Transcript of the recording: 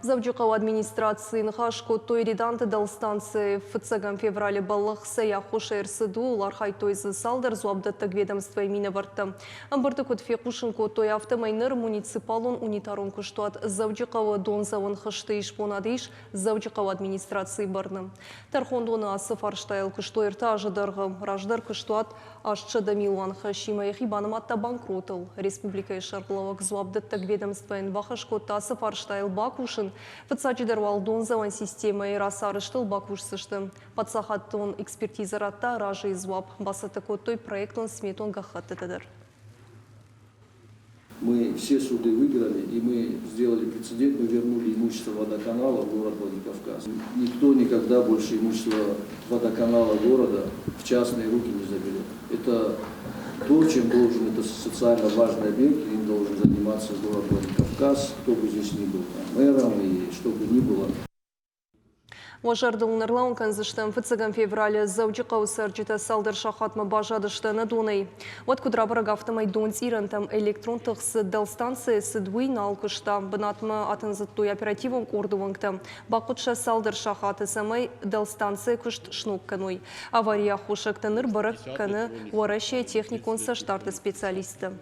Завджикау администрацияны хашко той реданты дал станции в цегам феврале баллах сая хошер сыду лархай тойзы салдар зуабдаттаг ведомства имина варта. Амбарты кот фекушенко той автомайнер муниципалон унитарон куштуат завджикау донзаван хашты ишпонадыш завджикау администрации барным. Тархондона сафарштайл куштуэр тажыдарғы раждар куштуат ашчада милуан хашима ехибанаматта банкротыл. Республика Шарклавак зуабдаттаг ведомства инвахашко та сафарштайл бакушин Фацачидарвал донзаван система и расарыштыл бакушсышты. Подсахаттон экспертизаратта ражи изваб. Басатакотой проектон сметон гахаттедер. Мы все суды выиграли, и мы сделали прецедент, мы вернули имущество водоканала в город Владикавказ. Никто никогда больше имущество водоканала города в частные руки не заберет. Это то, чем должен, это социально важный объект, им должен заниматься город Владикавказ, кто бы здесь ни был, мэром и что бы ни было. Важардыл нарлаун канзыштым в феврале завджикау сарджита салдар шахатма бажадыштаны донай. Вот кудрабараг автомайдон зирантам электрон тахсы дал станции сыдвуй налкышта. Бынатма атынзыттуй оперативом ордувангта. Бакутша салдар шахаты самай дал станции кышт шнук кануй. Авария хушактаныр барак каны варащая техникон со штарты специалиста.